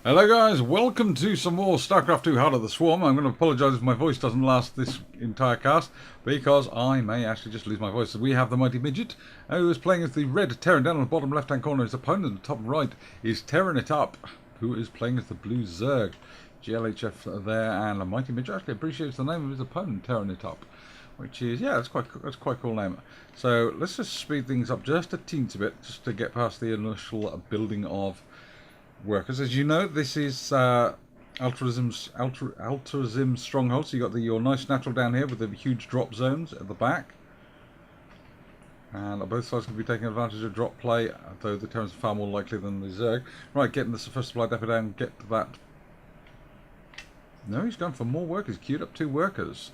Hello guys, welcome to some more Starcraft 2 Heart of the Swarm. I'm going to apologise if my voice doesn't last this entire cast, because I may actually just lose my voice. We have the Mighty Midget, who is playing as the red Terran. Down on the bottom left hand corner, his opponent in the top right is TeRrANITUp, who is playing as the blue Zerg. GLHF there, and the Mighty Midget actually appreciates the name of his opponent, TeRrANITUp, which is, yeah, that's quite a cool name. So let's just speed things up just a teensy bit, just to get past the initial building of workers. As you know, this is Altruism's stronghold. So you got your nice natural down here with the huge drop zones at the back, and both sides can be taking advantage of drop play, though the Terrans are far more likely than the Zerg. Right, getting the first supply depot down, get to that. No, he's going for more workers. Queued up 2 workers,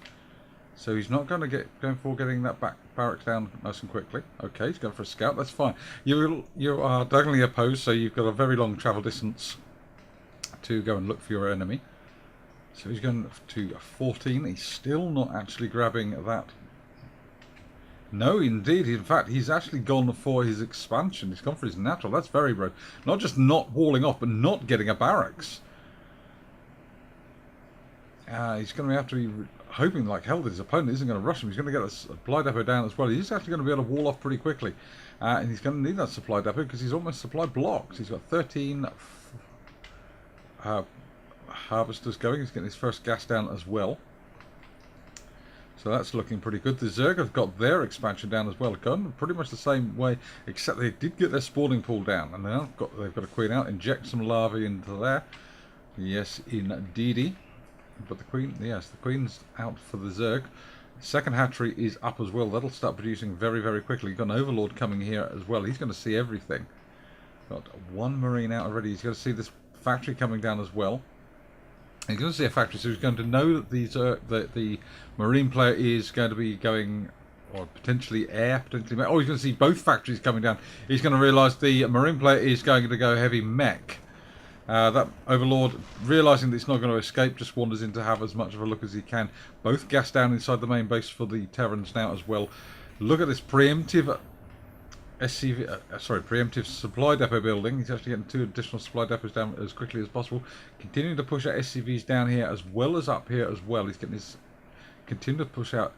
so he's not going to going for getting that back barracks down nice and quickly. Okay, he's going for a scout. That's fine. You are diagonally opposed, so you've got a very long travel distance to go and look for your enemy. So he's going to 14. He's still not actually grabbing that. No, indeed. In fact, he's actually gone for his expansion. He's gone for his natural. That's very rude. Not just not walling off, but not getting a barracks. He's going to have to be hoping like hell that his opponent isn't going to rush him. He's going to get a supply depot down as well. He's actually going to be able to wall off pretty quickly. And he's going to need that supply depot because he's almost supply blocked. He's got 13 harvesters going. He's getting his first gas down as well. So that's looking pretty good. The Zerg have got their expansion down as well. Gone pretty much the same way, except they did get their spawning pool down. And now they've got a queen out. Inject some larvae into there. Yes, indeedy. But the queen, yes, the queen's out for the Zerg. Second hatchery is up as well. That'll start producing very, very quickly. You've got an overlord coming here as well. He's going to see everything. Got 1 marine out already. He's going to see this factory coming down as well. He's going to see a factory, so he's going to know that the marine player is going to be going, or potentially air, potentially mech. Oh, he's going to see both factories coming down. He's going to realise the marine player is going to go heavy mech. That overlord, realising that it's not going to escape, just wanders in to have as much of a look as he can. Both gas down inside the main base for the Terrans now as well. Look at this preemptive preemptive supply depot building. He's actually getting 2 additional supply depots down as quickly as possible. Continuing to push out SCVs down here as well as up here as well. He's getting his continue to push out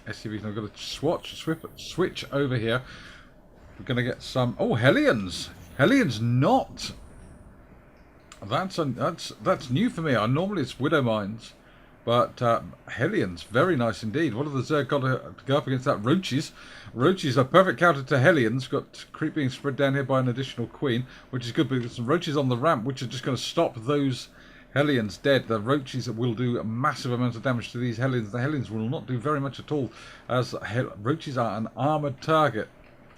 SCVs. Now we've got to switch over here. We're going to get some Hellions. Hellions not. That's new for me. Normally it's Widow Mines, but Hellions, very nice indeed. What have the Zerg got to go up against that? Roaches. Roaches are perfect counter to Hellions. Got creep being spread down here by an additional queen, which is good because some roaches on the ramp, which are just going to stop those Hellions dead. The roaches will do massive amounts of damage to these Hellions. The Hellions will not do very much at all, as roaches are an armoured target.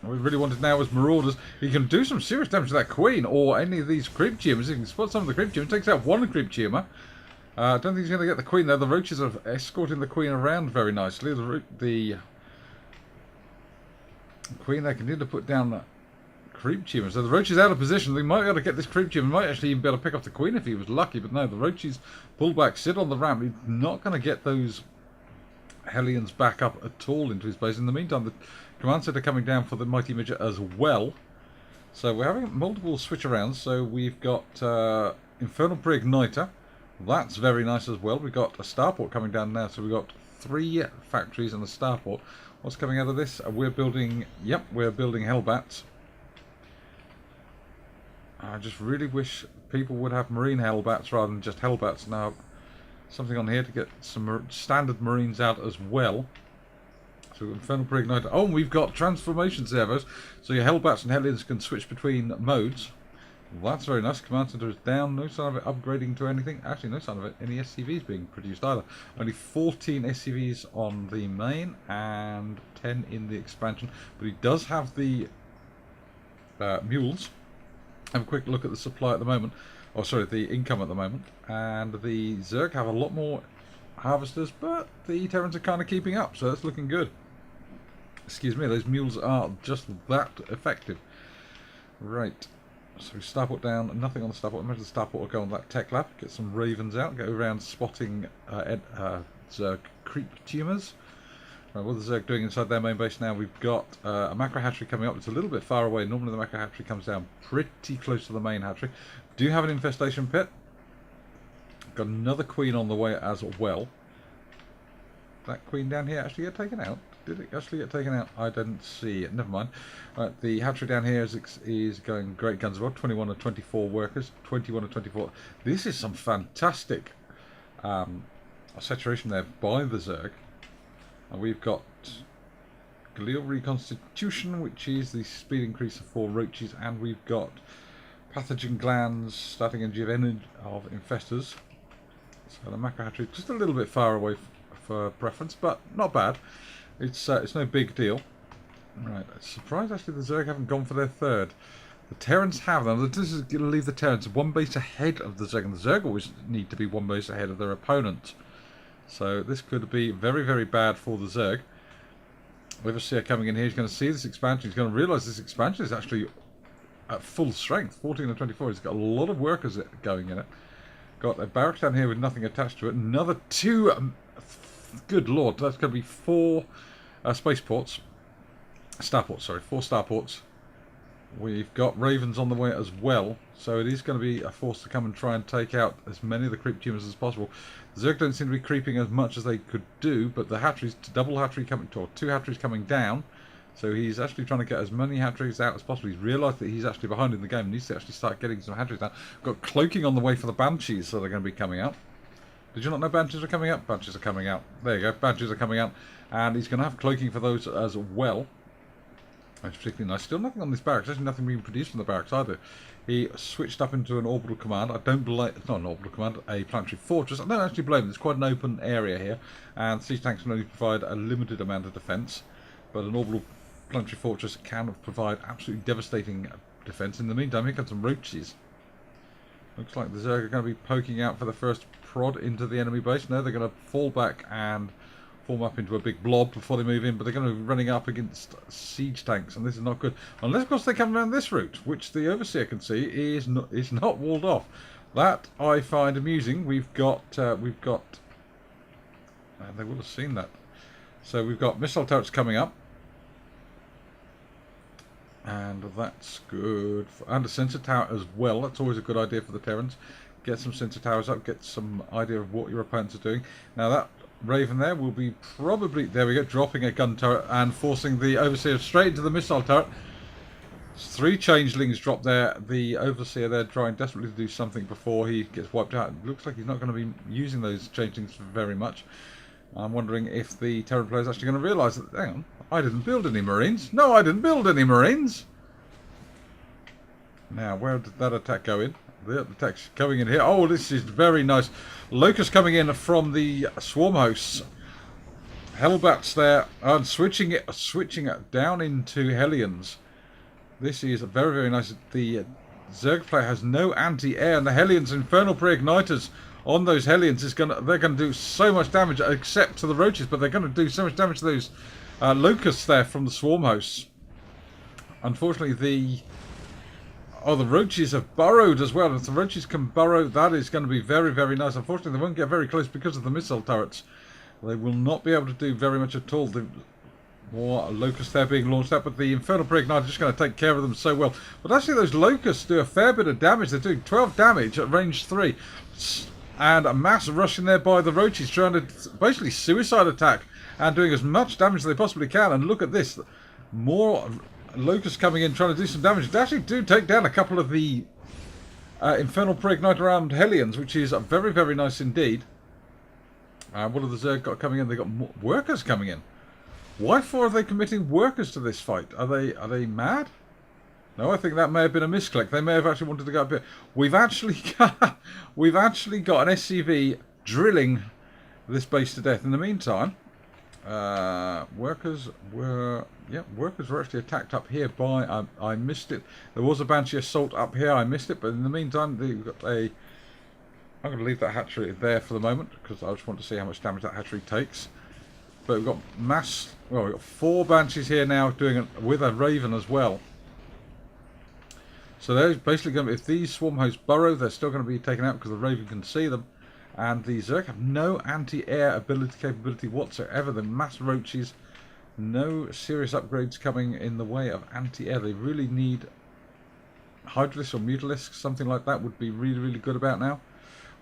What we really wanted now was Marauders. He can do some serious damage to that Queen or any of these Creep Tumors. He can spot some of the Creep Tumors. Takes out 1 Creep Tumor. I don't think he's going to get the Queen though. The Roaches are escorting the Queen around very nicely. The Queen they continue to put down the Creep Tumor. So the Roach is out of position. They might be able to get this Creep Tumor. Might actually even be able to pick up the Queen if he was lucky. But no, the Roaches pull back, sit on the ramp. He's not going to get those Hellions back up at all into his base. In the meantime, the command center coming down for the Mighty Midget as well. So we're having multiple switch arounds. So we've got Infernal Pre-Igniter. That's very nice as well. We've got a starport coming down now. So we've got 3 factories and a starport. What's coming out of this? We're building Hellbats. I just really wish people would have marine Hellbats rather than just Hellbats. Now, something on here to get some standard marines out as well. So Infernal Pre-Igniter. Oh, and we've got transformation servos. So your Hellbats and Hellions can switch between modes. Well, that's very nice. Command center is down. No sign of it upgrading to anything. Actually, no sign of it any SCVs being produced either. Only 14 SCVs on the main and 10 in the expansion. But he does have the mules. Have a quick look at the supply at the moment. Oh, sorry, the income at the moment. And the Zerg have a lot more harvesters, but the Terrans are kind of keeping up, so that's looking good. Excuse me, those mules are just that effective. Right. So starport down, nothing on the starport. Imagine the starport will go on that tech lab, get some ravens out, go around spotting Zerg creep tumors. Right, what are the Zerg doing inside their main base now? We've got a macro hatchery coming up. It's a little bit far away. Normally the macro hatchery comes down pretty close to the main hatchery. Do have an infestation pit. Got another queen on the way as well. That queen down here actually get taken out? Did it actually get taken out? I didn't see it. Never mind. Right, the hatchery down here is going great guns as well. 21 or 24 workers. 21 or 24. This is some fantastic saturation there by the Zerg. And we've got glial reconstitution, which is the speed increase of 4 roaches, and we've got pathogen glands, starting energy of infestors. So the macro hatchery just a little bit far away for preference, but not bad. It's no big deal. Right, surprised actually the Zerg haven't gone for their third. The Terrans have them. This is going to leave the Terrans one base ahead of the Zerg, and the Zerg always need to be one base ahead of their opponent. So this could be very, very bad for the Zerg. Overseer coming in here, he's going to see this expansion. He's going to realise this expansion is actually at full strength, 14 or 24. He's got a lot of workers going in it. Got a barracks down here with nothing attached to it. Another 2, good lord, that's going to be 4 spaceports. Starports, sorry, 4 starports. We've got Ravens on the way as well, so it is going to be a force to come and try and take out as many of the creep tumors as possible. The Zerg don't seem to be creeping as much as they could do, but the hatcheries, double hatchery coming, or 2 hatcheries coming down, so he's actually trying to get as many hatcheries out as possible. He's realised that he's actually behind in the game and needs to actually start getting some hatcheries out. Got cloaking on the way for the Banshees, so they're going to be coming out. Did you not know Banshees are coming out? Banshees are coming out. There you go, Banshees are coming out, and he's going to have cloaking for those as well. That's particularly nice. Still nothing on this barracks. There's nothing being produced from the barracks either. He switched up into an orbital command. I don't blame... It's not an orbital command, a planetary fortress. I don't actually blame him. It's quite an open area here. And siege tanks can only provide a limited amount of defence. But an orbital planetary fortress can provide absolutely devastating defence. In the meantime, here come some roaches. Looks like the Zerg are going to be poking out for the first prod into the enemy base. No, they're going to fall back and form up into a big blob before they move in, but they're going to be running up against siege tanks, and this is not good. Unless, of course, they come around this route, which the Overseer can see is not walled off. That I find amusing. We've got, they will have seen that. So we've got missile turrets coming up, and that's good. And a sensor tower as well. That's always a good idea for the Terrans. Get some sensor towers up, get some idea of what your opponents are doing. Now that Raven there will be probably, there we go, dropping a gun turret and forcing the Overseer straight into the missile turret. 3 changelings drop there. The Overseer there trying desperately to do something before he gets wiped out. It looks like he's not going to be using those changelings very much. I'm wondering if the Terran player is actually going to realise that, hang on, I didn't build any Marines. No, I didn't build any Marines. Now, where did that attack go in? The attack's coming in here. Oh, this is very nice. Locust coming in from the swarm hosts. Hellbats there, and switching it down into Hellions. This is very, very nice. The Zerg player has no anti-air, and the Hellions infernal pre-igniters on those Hellions they're gonna do so much damage, except to the roaches, but they're gonna do so much damage to those locusts there from the swarm hosts. Unfortunately, the roaches have burrowed as well. If the roaches can burrow, that is going to be very, very nice. Unfortunately, they won't get very close because of the missile turrets. They will not be able to do very much at all. The more locusts there being launched out, but the infernal pre-igniter is just going to take care of them so well. But actually, those locusts do a fair bit of damage. They're doing 12 damage at range 3. And a mass rush in there by the roaches, trying to basically suicide attack and doing as much damage as they possibly can. And look at this. More locusts coming in trying to do some damage. They actually do take down a couple of the infernal pre-igniter armed Hellions, which is very, very nice indeed. What have the Zerg got coming in? They've got more workers coming in. Why for are they committing workers to this fight? Are they mad? No, I think that may have been a misclick. They may have actually wanted to go up here. We've actually got an SCV drilling this base to death. In the meantime, workers were actually attacked up here by, I missed it. There was a Banshee assault up here, I missed it, but in the meantime, they've got a, I'm going to leave that hatchery there for the moment, because I just want to see how much damage that hatchery takes. But we've got we've got 4 Banshees here now doing it with a Raven as well. So they're basically going to, if these swarm hosts burrow, they're still going to be taken out because the Raven can see them. And the Zerg have no anti-air capability whatsoever. The mass roaches, no serious upgrades coming in the way of anti-air. They really need Hydralisk or Mutalisk, something like that would be really, really good about now.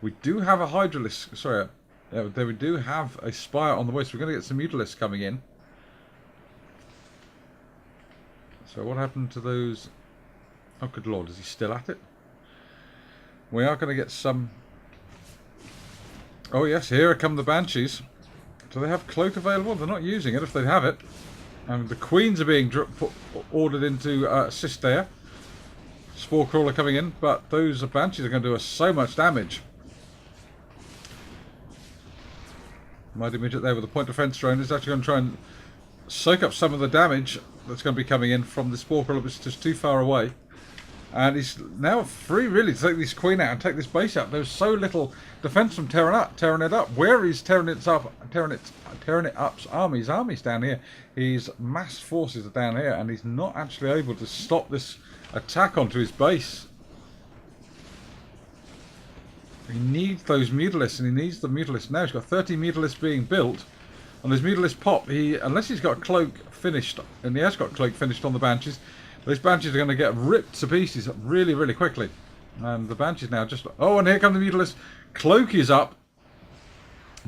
We do have a Hydralisk, sorry, there we do have a Spire on the way, so we're going to get some Mutalisk coming in. So what happened to those? Oh, good lord, is he still at it? We are going to get some... Oh yes, here come the Banshees. Do they have Cloak available? They're not using it if they have it. And the Queens are being ordered into assist there. Spore Crawler coming in, but those Banshees are going to do us so much damage. MiGHTYMiDGET there with the point defense drone is actually going to try and soak up some of the damage that's going to be coming in from the Spore Crawler, which is just too far away. And he's now free really to take this Queen out and take this base out. There's so little defense from TeRrANITUp. Where is TeRrANITUp's army? His army's down here. His mass forces are down here, and he's not actually able to stop this attack onto his base. He needs those Mutalisks, and he needs the Mutalisks now. He's got 30 Mutalisks being built. On his Mutalist pop, unless he's got a Cloak finished, and he has got Cloak finished on the Banshees, those Banshees are going to get ripped to pieces really, really quickly. And the Banshees now just... Oh, and here come the Mutalisks. Cloak is up.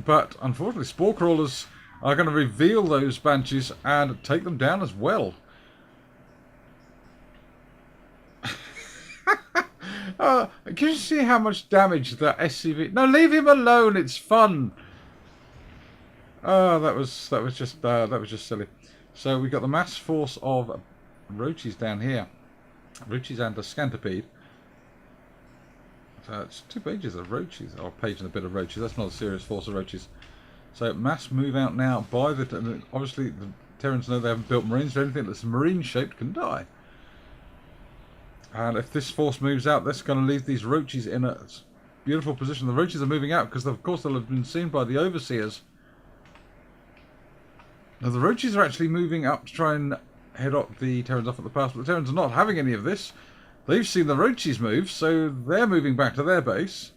But, unfortunately, Spore Crawlers are going to reveal those Banshees and take them down as well. Can you see how much damage that SCV... No, leave him alone. It's fun. Oh, that was just silly. So we got the mass force of Roaches down here. Roaches and a Scantipede. So it's 2 pages of Roaches, or a page and a bit of Roaches. That's not a serious force of Roaches. So mass move out now by the... Obviously, the Terrans know they haven't built Marines, so anything that's marine-shaped can die. And if this force moves out, that's going to leave these Roaches in a beautiful position. The Roaches are moving out because, of course, they'll have been seen by the Overseers. Now, the Roaches are actually moving up to try and head up the Terrans off at the pass, but the Terrans are not having any of this. They've seen the Roaches move, so they're moving back to their base.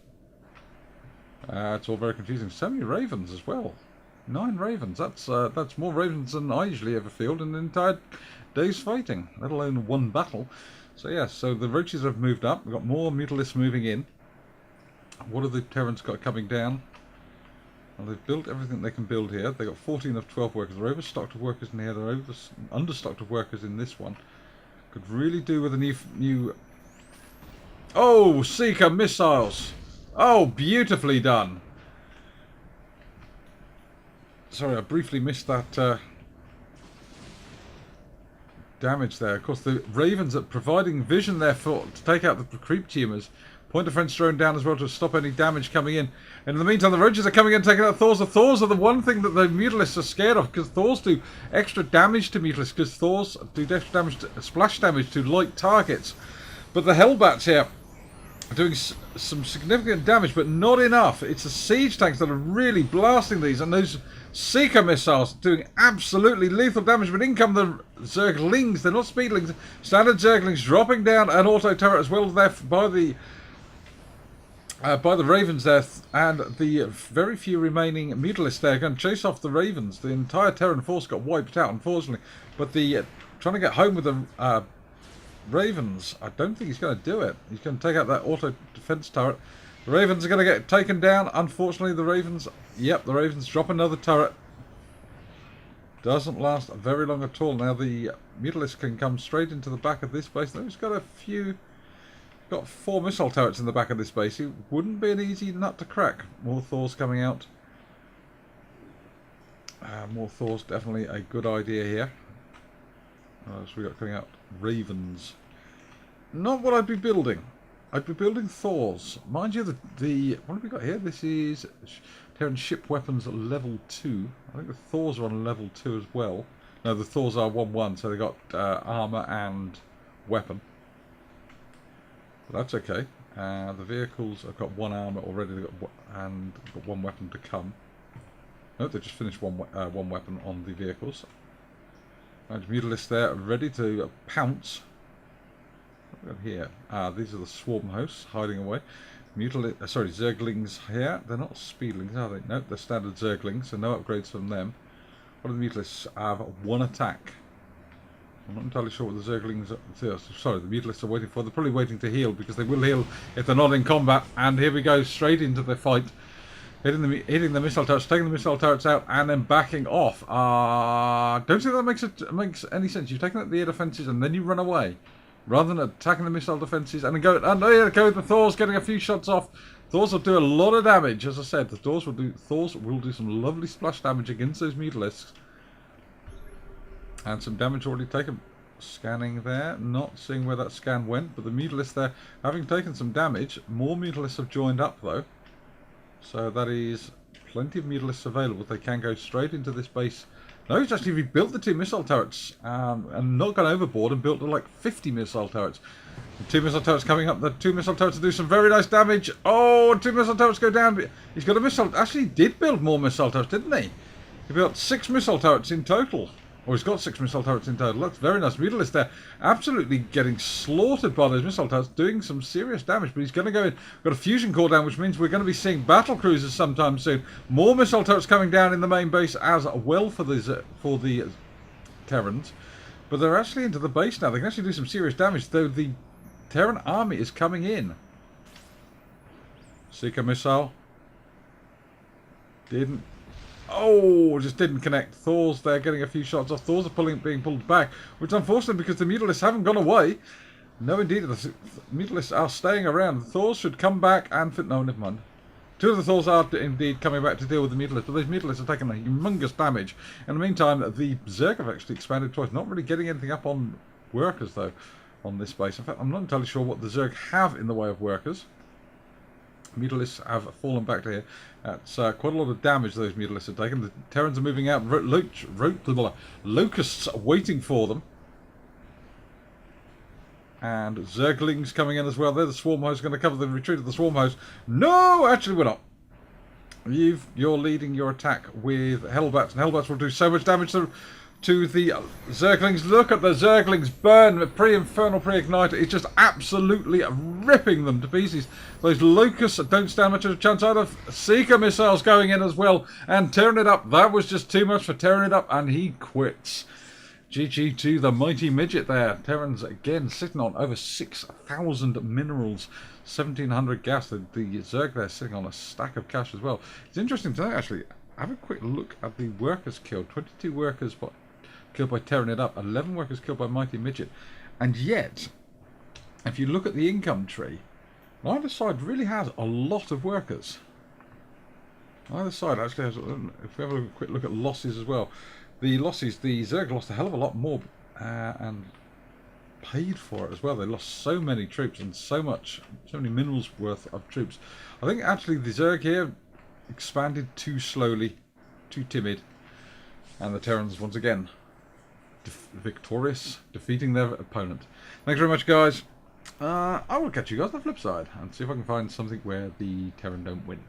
It's all very confusing. So many Ravens as well. 9 Ravens. That's more Ravens than I usually ever field in an entire day's fighting, let alone one battle. So yeah, so the Roaches have moved up. We've got more Mutalisks moving in. What have the Terrans got coming down? Well, they've built everything they can build here. They've got 14 of 12 workers. They're overstocked of workers in here. They're understocked of workers in this one. Could really do with a new... Oh, Seeker missiles! Oh, beautifully done! Sorry, I briefly missed that damage there. Of course, the Ravens are providing vision there to take out the creep tumors. Point of French drone down as well to stop any damage coming in. And in the meantime, the Roaches are coming in, taking out Thors. The Thors are the one thing that the Mutalisks are scared of, because Thors do extra damage to Mutalisks, because Thors do extra damage splash damage to light targets. But the Hellbats here are doing some significant damage, but not enough. It's the siege tanks that are really blasting these, and those Seeker missiles doing absolutely lethal damage. But in come the Zerglings. They're not Speedlings. Standard Zerglings dropping down an auto turret as well there by the Ravens there, and the very few remaining Mutalisks there are going to chase off the Ravens. The entire Terran force got wiped out, unfortunately. But the trying to get home with the Ravens, I don't think he's going to do it. He's going to take out that auto defense turret. The Ravens are going to get taken down. Unfortunately, the Ravens... Yep, the Ravens drop another turret. Doesn't last very long at all. Now the Mutalisks can come straight into the back of this base. He's got a few... Got 4 missile turrets in the back of this base. It wouldn't be an easy nut to crack. More Thors coming out. More Thors, definitely a good idea here. So we got coming out Ravens. Not what I'd be building. I'd be building Thors. Mind you, the what have we got here? This is Terran ship weapons level 2. I think the Thors are on level 2 as well. No, the Thors are 1-1, so they got armor and weapon. That's okay. The vehicles have got 1 armor already, they've got 1 weapon to come. No, they just finished one weapon on the vehicles. And Mutalisks there, ready to pounce. What have we got here? These are the swarm hosts hiding away. Zerglings here. They're not Speedlings, are they? Nope, they're standard Zerglings, so no upgrades from them. What do the Mutalisks have? 1 attack. I'm not entirely sure what the Zerglings sorry, the Mutalisks are waiting for. They're probably waiting to heal, because they will heal if they're not in combat. And here we go, straight into the fight. Hitting the missile turrets, taking the missile turrets out, and then backing off. Don't think that makes any sense. You've taken out the air defences and then you run away, rather than attacking the missile defences and then go. And there you go, the Thors getting a few shots off. Thors will do a lot of damage, as I said. The Thors will do some lovely splash damage against those Mutalisks, and some damage already taken. Scanning there, not seeing where that scan went, but the Mutalisks there having taken some damage. More Mutalisks have joined up though. So that is plenty of Mutalisks available. They can go straight into this base. No, he's actually rebuilt the 2 missile turrets and not gone overboard and built like 50 missile turrets. The 2 missile turrets coming up. The 2 missile turrets will do some very nice damage. Oh, 2 missile turrets go down. He's got a missile. Actually, he did build more missile turrets, didn't he? He built 6 missile turrets in total. Or he's got 6 missile turrets in total. That's very nice. Mutalisks there absolutely getting slaughtered by those missile turrets, doing some serious damage. But he's going to go in. Got a fusion core down, which means we're going to be seeing battle cruisers sometime soon. More missile turrets coming down in the main base as well for the Terrans. But they're actually into the base now. They can actually do some serious damage, though the Terran army is coming in. Seeker missile. Didn't. Oh, just didn't connect. Thors there getting a few shots off. Thors are being pulled back, which is unfortunate because the Mutalisks haven't gone away. No, indeed, the Mutalisks are staying around. The Thors should come back and... No, never mind. 2 of the Thors are indeed coming back to deal with the Mutalisks, but those Mutalisks are taking a humongous damage. In the meantime, the Zerg have actually expanded twice. Not really getting anything up on workers, though, on this base. In fact, I'm not entirely sure what the Zerg have in the way of workers. Mutalisks have fallen back to here. That's quite a lot of damage those Mutalisks have taken. The Terrans are moving out. Locusts are waiting for them. And Zerglings coming in as well. They're the Swarm Host, going to cover the retreat of the Swarm Host. No, actually we're not. You're leading your attack with Hellbats, and Hellbats will do so much damage to the Zerglings. Look at the Zerglings burn. Pre-Infernal Pre-Igniter is just absolutely ripping them to pieces. Those Locusts don't stand much of a chance out of. Seeker missiles going in as well. And TeRrANITUp. That was just too much for TeRrANITUp, and he quits. GG to the mighty midget there. Terrans again sitting on over 6,000 minerals, 1,700 gas. The Zerg there sitting on a stack of cash as well. It's interesting to actually have a quick look at the workers killed. 22 workers killed by TeRrANITUp, 11 workers killed by MiGHTYMiDGET. And yet, if you look at the income tree, neither side really has a lot of workers. Neither side actually has, if we have a quick look at losses as well. The losses, the Zerg lost a hell of a lot more and paid for it as well. They lost so many troops and so many minerals worth of troops. I think actually the Zerg here expanded too slowly, too timid, and the Terrans once again victorious, defeating their opponent. Thanks very much, guys. I will catch you guys on the flip side and see if I can find something where the Terran don't win.